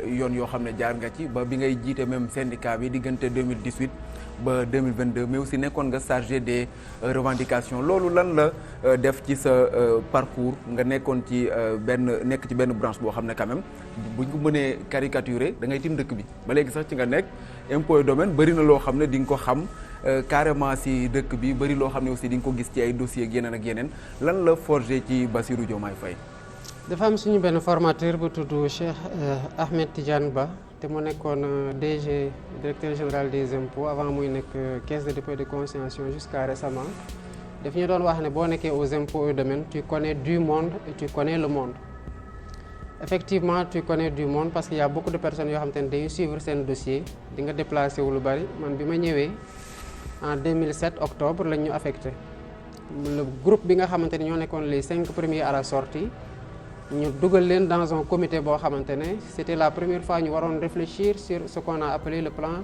yoon yoo xam ne jaar nga ci ba bi ngay jiite même syndicat bi diggante 2018 ba 2022 mais aussi nekkoon nga chargé des revendications loolu lan la def ci sa parcours nga nekkoon ci nekk ci benn branche boo xam ne quand même buñ ko mënee caricaturer da ngay tim dëkk bi ba léegi sax ci nga nekk impôt et domaine bëri na loo xam ne di nga ko xam carrément si dëkk bi bëri loo xam ne aussi di nga ko gis ci ay dossiers ak yeneen lan la forger ci Bassirou Diomaye Faye. dafa am suñu benn formateur bu tudd Cheikh Ahmed Tidiane Ba te mu nekkoon DG directeur général des impôts avant muy nekk caisse de dépôt et de consignation jusqu'à récemment daf ñu doon wax ne boo nekkee aux impôts et domaines tu connais du monde et tu connais le monde. Effectivement tu connais du monde parce qu'il y a beaucoup de personnes yoo xam te ne dañuy suivre seen dossier di nga déplacé wu lu bari man bi ma ñëwee en 2007 octobre lañ ñu affecté le groupe bi nga xamante ne ñoo nekkoon les 5 premiers à la sortie ñu dugal leen dans un comité boo xamante ne c'était la première fois ñu waroon réfléchir sur ce qu'on a appelé le plan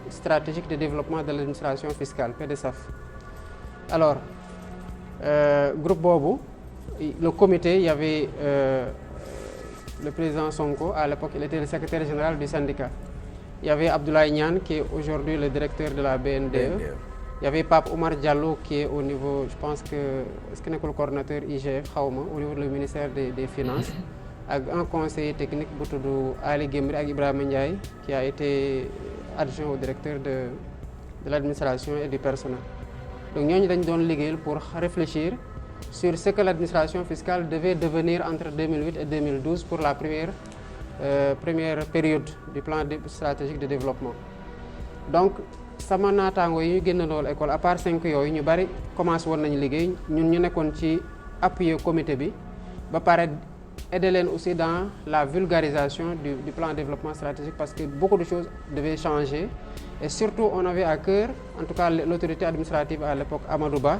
stratégique de développement de l'administration fiscale PDSAF. Alors groupe boobu le comité il y avait le président Sonko à l'époque il était le secrétaire général du syndicat. Il y avait Abdoulaye Niane qui est aujourd'hui le directeur de la BNDE. Il y avait Pape Oumar Diallo qui est au niveau, je pense que est-ce que nekkul le coordonnateur IGF xawma au niveau du ministère des Finances ak un conseiller technique bu tudd Ali Guembri ak Ibrahima Ndiaye qui a été adjoint au directeur de l'administration et du personnel. Donc ñooñu dañ doon liggéeyal pour réfléchir sur ce que l'administration fiscale devait devenir entre 2008 et 2012 pour la première période du plan stratégique de développement. Donc sama naataango yi ñu génn loolu école à part 5 yooyu ñu bari commencé woon nañu liggéey ñun ñu nekkoon ci appuyer comité bi ba pare aider leen aussi dans la vulgarisation du plan de développement stratégique parce que beaucoup de choses devaient changer et surtout on avait à cœur en tout cas l'autorité administrative à l'époque Amadou Ba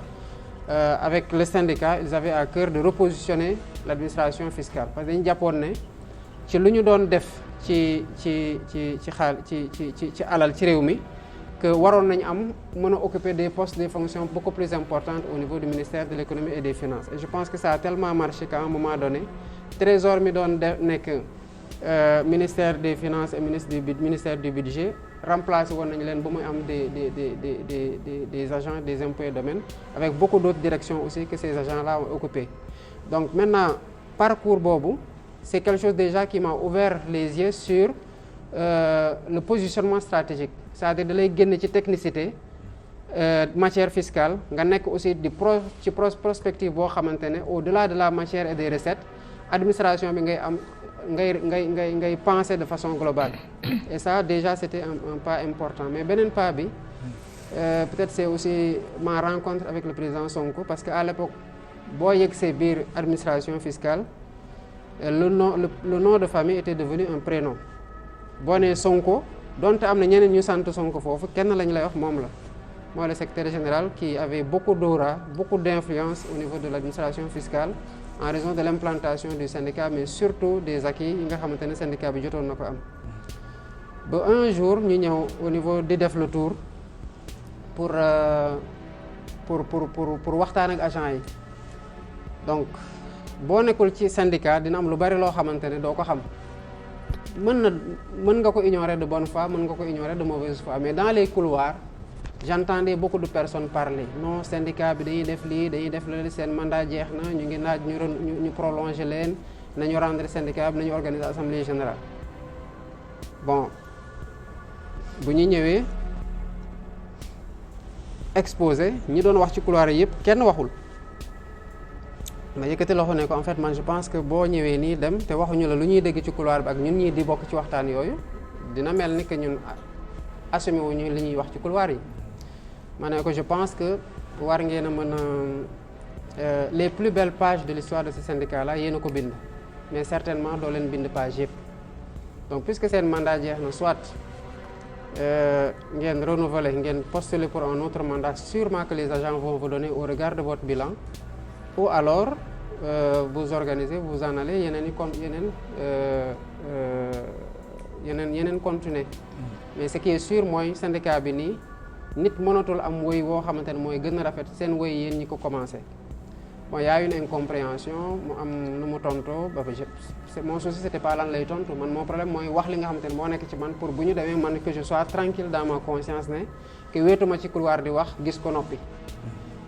avec le syndicat ils avaient à cœur de repositionner l'administration fiscale parce que dañu jàppoon ne ci lu ñu doon def ci alal ci réew mi que waroon nañu am mën a occuper des postes des fonctions beaucoup plus importantes au niveau du ministère de l'économie et des finances et je pense que ça a tellement marché qu'à un moment donné trésor mi doon nekk ministère des finances et ministère du budget remplacé woon nañu leen ba muy am des agents des impôts et domaines avec beaucoup d'autres directions aussi que ces agents-là ont occupé. Donc maintenant parcours boobu c'est quelque chose déjà qui m'a ouvert les yeux sur le positionnement stratégique c'est-à-dire da lay génn ci technicité matière fiscale nga nekk aussi ci prospective boo xamante ne au-delà de la matière et des recettes administration bi ngay am ngay penser de façon globale et ça déjà c'était un pas important mais beneen pas bi peut-être c'est aussi ma rencontre avec le président Sonko parce que à l'époque boo yegsee biir administration fiscale le nom de famille était devenu un prénom boo nee Sonko donte am na ñeneen ñu sant Sonko foofu kenn lañ lay wax moom la mooy le secrétaire général qui avait beaucoup d'aura beaucoup d'influence au niveau de l'administration fiscale en raison de l'implantation du syndicat mais surtout des acquis yi nga xamante ne syndicat bi jotoon na ko am ba un jour ñu ñëw au niveau di def le tour pour waxtaan ak agent yi donc boo nekkul ci syndicat dina am lu bari loo xamante ne doo ko xam mën nga ko ignorer de bonne foi mën nga ko ignorer de mauvaise foi mais dans les couloirs j'entendais beaucoup de personnes parler non syndicat bi dañuy def lii dañuy def loolu seen mandat jeex na ñu ngi naaj ñu prolonger leen nañu rendre syndicat bi nañu organiser assemblée générale bon bu ñu ñëwee exposé ñi doon wax ci couloir yi yëpp kenn waxul ma yëkkati loxo ne ko en fait man je pense que boo ñëwee nii dem te waxuñu la lu ñuy dégg ci couloir bi ak ñun ñii di bokk ci waxtaan yooyu dina mel ni que ñun assumé wuñu li ñuy wax ci couloir yi ma ne ko je pense que war ngeen a mën a les plus belles pages de l'histoire de ce syndicat là yéen a ko bind mais certainement doo leen bind page yëpp donc puisque seen mandat jeex na soit ngeen renouveler ngeen postuler pour un autre mandat sûrement que les agents vont vous donner au regard de votre bilan ou alors vous organisez vous en allez yeneen continuer mais ce qui est sûr mooy syndicat bi nii nit mënatul am woy woo xamante ne mooy gën a rafet seen woy yéen ñi ko commencé bon y a une incompréhension mu am nu mu tontoo ba mon souci c'était pas lan lay tontu man mon problème mooy wax li nga xamante ne moo nekk ci man pour bu ñu demee man que je sois tranquille dans ma conscience ne que wéetuma ci couloir di wax gis ko noppi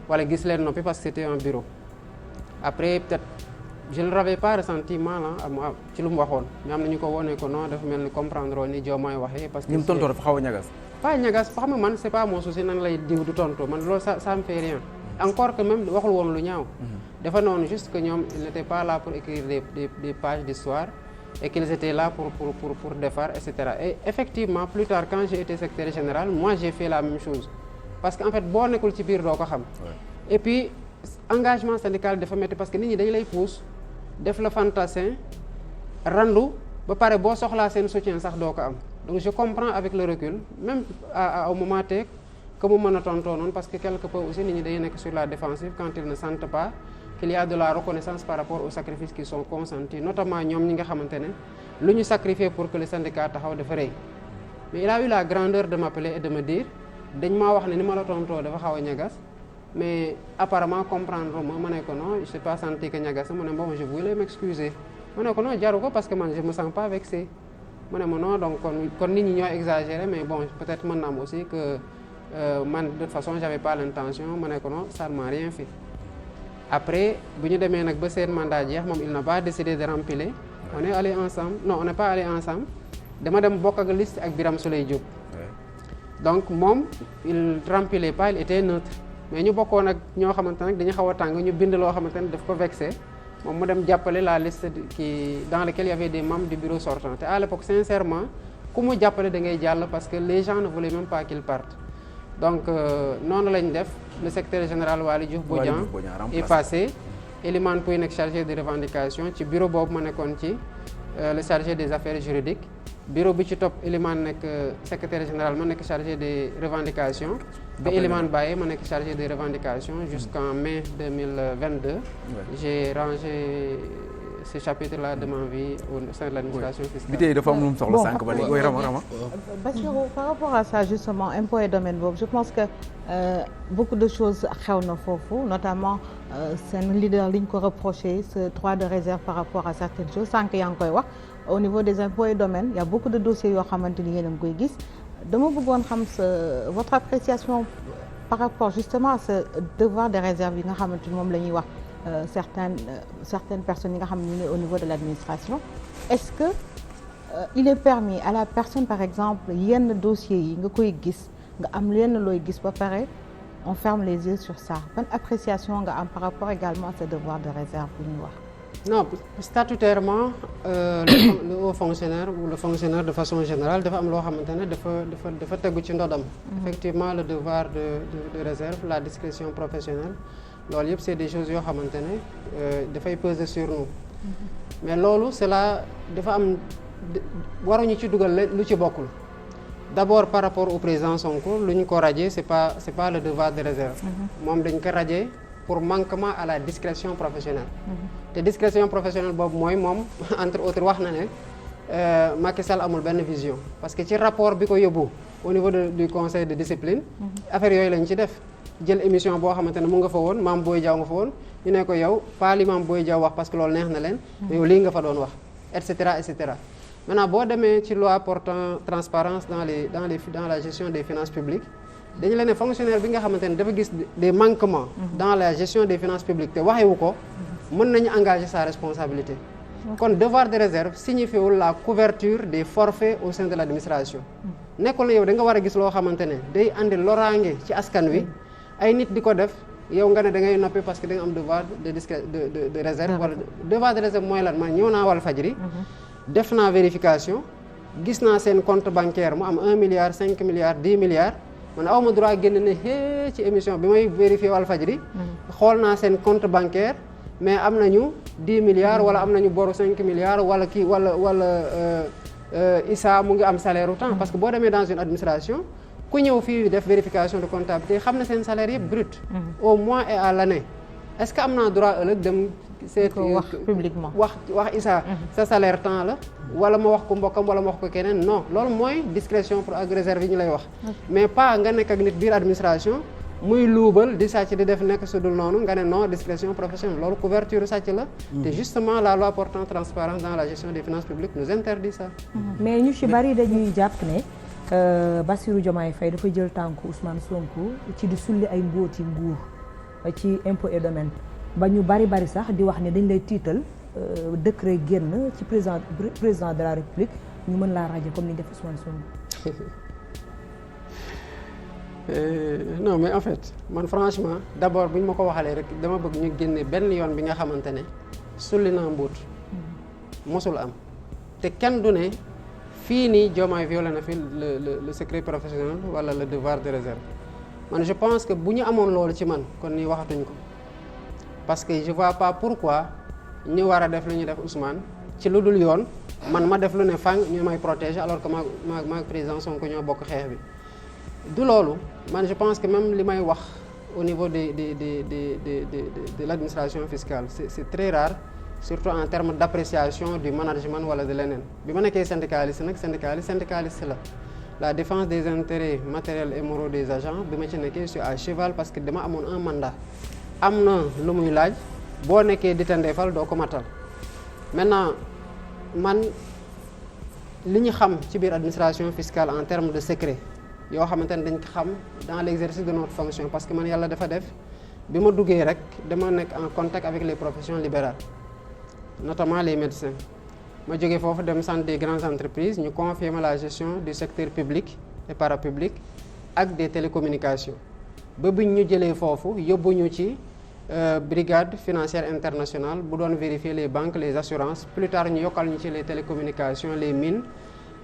wala gis leen noppi parce que c'était un bureau après peut-être je ne l'avais pas ressenti mal ci lu mu waxoon mais am na ñu ko wone ko non dafa mel ni comprendre woon ni Diomaye waxee parce que ni mu tontoo dafa xaw a ñagas. pas ñagas xam nga man c'est pas mon souci nan lay diw du tontu man loolu ça me fait rien encore que même waxul woon lu ñaaw dafa noonu juste que ñoom ils n'étaient pas là pour écrire des pages d'histoire et qu'ils étaient là pour defar et cetera et effectivement plus tard quand j'ai été secrétaire général moi j'ai fait la même chose parce que en fait boo nekkul ci biir doo ko xam et puis engagement syndical dafa métti parce que nit ñi dañu lay pousse def la fantassin randu ba pare boo soxlaa seen soutien sax doo ko am donc je comprends avec le recul même au moment T que mu mën a tontoo noonu parce que quelque peu aussi nit ñi dañuy nekk sur la défensive quand ils ne sentent pas qu'il y a de la reconnaissance par rapport aux sacrifices qui sont consentis notamment ñoom ñi nga xamante ne lu ñu sacrifier pour que le syndicat taxaw dafa rëy mais il a eu la grandeur de m'appeler et de me dire dañ maa wax ne ni ma la tontoo dafa xaw a ñagas mais apparemment comprendre ma ne ko non je sais pas senti que ñagas mu ne bon je voulais m'excuser ma ne ko non jaru ko parce que man je me sens pas vexé mu ne ma non donc kon nit ñi ñoo exagéré mais bon peut-être mën na am aussi que man de toute façon j'avais pas l'intention ma ne ko non ça ne m'a rien fait après bu ñu demee nag ba seen mandat jeex moom il n'a pas décidé de rempiler on est allé ensemble non on n'est pas allé ensemble dama dem bokk ak liste ak Birame Souleye Diop donc moom il rempilait pas il était neutre mais ñu bokkoon ak ñoo xamante ne dañu xaw a tàng ñu bind loo xamante ne daf ko vexé moom mu dem jàppale la liste qui dans laquelle il y avait des membres du bureau sortant te à l'époque sincèrement ku mu jàppale da ngay jàll parce que les gens ne voulaient même pas qu'ils partent donc noonu lañ def le secrétaire général Waly Diouf Bodian est passé Elimane Pouye nekk chargé de revendication ci bureau boobu ma nekkoon ci le chargé des affaires juridiques bureau bi ci topp Elimane nekk secrétaire général ma nekk chargé des revendications ba Elimane Baye ma nekk chargé des revendications jusqu'en mai 2022 j'ai rangé ce chapitre-là de ma vie au sein de l'administration fiscale. bi tey dafa am lu mu soxla sànq ba léegi Rama. Bassirou par rapport à ça justement impôt et domaine boobu je pense que beaucoup de choses xew na foofu notamment seen leader li ñu ko reproché ce droit de réserve par rapport à certaines choses sànq yaa ngi koy wax au niveau des impôts et domaines il y a beaucoup de dossiers yoo xamante ni yéen a ngi koy gis dama bëggoon xam votre appréciation par rapport justement à ce devoir de réserve yi nga xamante ni moom la ñuy wax certaines personnes yi nga xam ne au niveau de l'administration est-ce que il est permis à la personne par exemple yenn dossiers yi nga koy gis nga am lenn looy gis ba pare on ferme les yeux sur ça ban appréciation nga am par rapport également à ce devoir de réserve bu ñuy wax. non statutairement le haut fonctionnaire ou le fonctionnaire de façon générale dafa am loo xamante ne dafa tegu ci ndodam. Effectivement le devoir de réserve la discrétion professionnelle loolu yëpp c'est des choses yoo xamante ne dafay peser sur nous. mais loolu c'est là dafa am waruñu ci dugal lu ci bokkul. d'abord par rapport au président Sonko lu ñu ko radier c'est pas le devoir de réserve. moom dañ ko radier pour manquement à la discrétion professionnelle. te discrétion professionnelle boobu mooy moom entre autres wax na ne Macky Sall amul benn vision parce que ci rapport bi ko yóbbu au niveau du conseil de discipline. affaire yooyu lañ ci def jël émission boo xamante ne mu nga fa woon Mame Boye Diao nga fa woon ñu ne ko yow pas li Mame Boye Diao wax parce que loolu neex na leen. mais yow lii nga fa doon wax et cetera et cetera. maintenant boo demee ci loi portant transparence dans la gestion des finances publiques dañu leen ne fonctionnaire bi nga xamante ne dafa gis des manquements dans la gestion des finances publiques te waxewu ko mën nañu engager sa responsabilité kon devoir de réserve signifiewul la couverture des forfaits au sein de l'administration nekkul na yow da nga war a gis loo xamante ne day andi loraange ci askan wi ay nit di ko def yow nga ne da ngay noppi parce que da nga am devoir de réserve wala devoir de réserve mooy lan man ñëw naa Walfadjri def naa vérification gis naa seen compte bancaire mu am 1 milliard 5 milliards 10 milliards man awma droit génn ne ci émission bi may vérifier Walfadjri xool naa seen compte bancaire mais am nañu 10 milliards wala am nañu boru 5 milliards wala kii wala Issa mu ngi am salaire au temps parce que boo demee dans une administration ku ñëw fii def vérification de comptabilité xam na seen salaire yëpp brut au mois et à l'année est-ce que am naa droit ëllëg dem seet wax publiquement wax Issa sa salaire temps la wala ma wax ko mbokkam wala ma wax ko keneen non loolu mooy discrétion pour ak réserve yi ñu lay wax mais pas nga nekk ak nit biir administration muy luubal di sàcc di def nekk su dul noonu nga ne non discrétion professionnelle loolu couverture sàcc la. te justement la loi portant transparence dans la gestion des finances publiques nous interdit ça. mais ñu ci bari dañuy jàpp ne Bassirou Diomaye Faye dafa jël tànku Ousmane Sonko ci di sulli ay mbóoti nguur ci impôt et domaine ba ñu bari sax di wax ne dañ lay tiital décret génn ci président de la République ñu mën laa rajo comme ni def Ousmane Sonko. Non mais en fait man franchement d'abord bu ñu ma ko waxalee rek dama bëgg ñu génne benn yoon bi nga xamante ne sulli naa mbóot mosul am te kenn du ne fii nii Diomaye violé na fi le secret professionnel wala le devoir de réserve man je pense que bu ñu amoon loolu ci man kon nii waxatuñ ko parce que je vois pas pourquoi ñu war a def lu ñu def Ousmane ci lu dul yoon man ma def lu ne fang ñu may protéger alors que ma président Sonko ñoo bokk xeex bi du loolu man je pense que même li may wax au niveau de l'administration fiscale c'est très rare surtout en termes d'appréciation du management wala de leneen bi ma nekkee syndicaliste nag syndicaliste la défense des intérêts matériels et moraux des agents bi ma ci nekkee je suis à cheval parce que dama amoon un mandat am na lu muy laaj boo nekkee di tandeefal doo ko matal maintenant man li ñu xam ci biir administration fiscale en termes de secret yoo xamante ne dañ ko xam dans l'exercice de notre fonction parce que man yàlla dafa def bi ma duggee rek dama nekk en contact avec les professions libérales notamment les médecins ma jógee foofu dem centre des grandes entreprises ñu confier ma la gestion du secteur public et parapublic ak des télécommunications ba biñ ñu jëlee foofu yóbbu ñu ci brigade financière internationale bu doon vérifier les banques les assurances plus tard ñu yokkal ñu ci les télécommunications les mines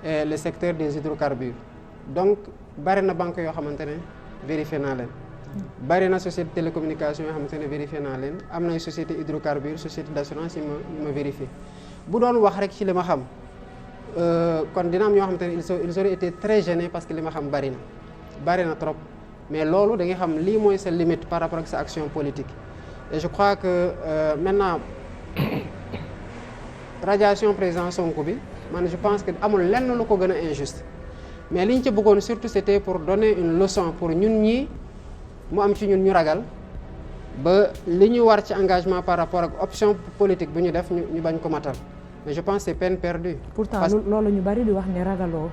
et le secteur des hydrocarbures donc bari na banque yoo xamante ne vérifié naa leen bari na société télécommunication yoo xamante ne vérifié naa leen am na société hydrocarbures société d'assurance yi ma vérifié bu doon wax rek ci li ma xam kon dina am ñoo xamante ne ils auraient été très gênés parce que li ma xam bari na trop mais loolu da nga xam lii mooy sa limite par rapport ak sa action politique et je crois que maintenant radiation président Sonko bi man je pense que amul lenn lu ko gën a injuste mais li ñu ci bëggoon surtout c'était pour donner une leçon pour ñun ñi mu am ci ñun ñu ragal ba li ñu war ci engagement par rapport ak option politique bu ñu def ñu bañ ko matal mais je pense que c'est peine perdue. pourtant loolu ñu bari di wax ne ragaloo.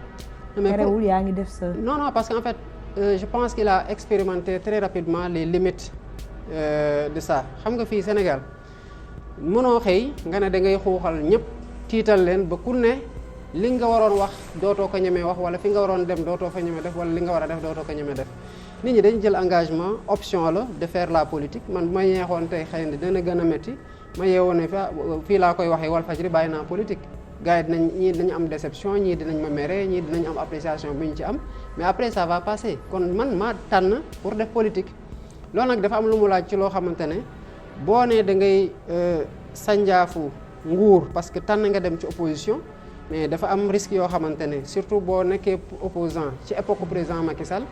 terewul yaa ngi def sa. non parce que en fait je pense qu'il a expérimenté très rapidement les limites de ça xam nga fii Sénégal mënoo xëy nga ne da ngay xuuxal ñëpp tiital leen ba ku ne. li nga waroon wax dootoo ko ñemee wax wala fi nga waroon dem dootoo fa ñemee def wala li nga war a def dootoo ko ñemee def nit ñi dañ jël engagement option la de faire la politique man bu ma yeexoon tey xëy na dina gën a métti ma yeewoon ne fii laa koy waxee Walfadjri bàyyi naa politique gars yi ñii dinañ am déception ñii dinañ ma mere ñii dinañ am appréciation bu ñu ci am mais après ça va passer kon man maa tànn pour def politique loolu nag dafa am lu mu laaj ci loo xamante ne boo nee da ngay sanjaafu nguur parce que tànn nga dem ci opposition mais dafa am risque yoo xamante ne surtout boo nekkee opposant ci époque président Macky Sall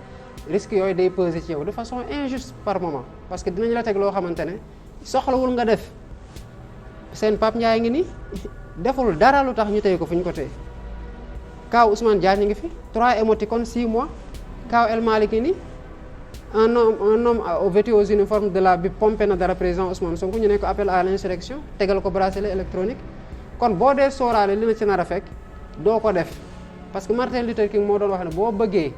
risque yooyu day peser ci yow de façon injuste par moment parce que dinañ la teg loo xamante ne soxlawul nga def seen Pape Ndiaye ngi ni deful dara lu tax ñu tey ko fu ñu ko tey kaaw Ousmane Diagne ngi fi 3 émoticônes 6 mois kaaw El Malick ngi ni un homme vêtu aux uniformes de la BIP pompé na dara président Ousmane Sonko ñu ne ko appel à l'insurrection tegal ko bracelet électronique kon boo dee sóoraale li na ci nar a fekk doo ko def parce que Martin Luther King moo doon wax ne boo bëggee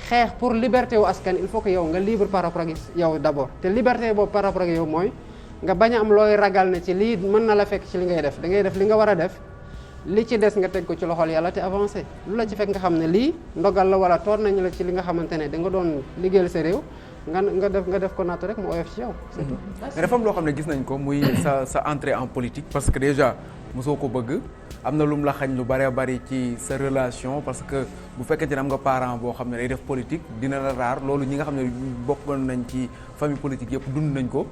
xeex pour liberté wu askan il faut que yow nga libre par rapport ak yow d'abord te liberté boobu par rapport ak yow mooy nga bañ a am looy ragal ne ci lii mën na la fekk ci li ngay def da ngay def li nga war a def li ci des nga teg ko ci loxol yàlla te avancé lu la ci fekk nga xam ne lii ndogal la wala toor nañu la ci li nga xamante ne da nga doon liggéeyal sa réew nga def ko natt rek mu oyof ci yow c'est tout. mais dafa am loo xam ne gis nañ ko muy sa entrée en politique parce que déjà mosoo ko bëgg am na lum la xañ lu bëree bëri ci sa relation parce que bu fekkente ne am nga parent boo xam ne day def politique dina la raar loolu ñi nga xam ne bokkoon nañ ci famille politique yëpp dund nañ ko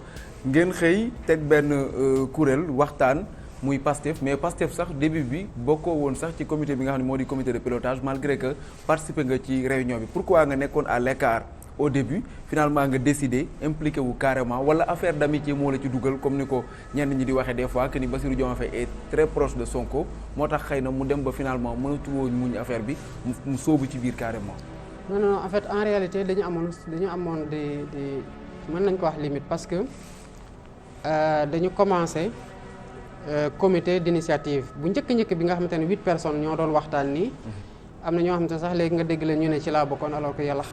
ngeen xëy teg benn kuréel waxtaan muy Pastef mais Pastef sax début bi bokkoo woon sax ci comité bi nga xam ne moo di comité de pilotage malgré que participer nga ci réunion bi pourquoi nga nekkoon à l'écart au début finalement nga décidé impliqué wu carrément wala affaire d'amitié moo la ci dugal comme ni ko ñenn ñi di waxee des fois que ni Bassirou Diomaye Faye est très proche de Sonko moo tax xëy na mu dem ba finalement mënatu woon muñ affaire bi mu sóobu ci biir carrément. non en fait en réalité dañu amoon des mën nañ ko wax limite parce que dañu commencé comité d'initiative bu njëkk bi nga xamante ne 8 personnes ñoo doon waxtaan nii. am na ñoo xamante ne sax léegi nga dégg leen ñu ne ci laa bokkoon alors que yàlla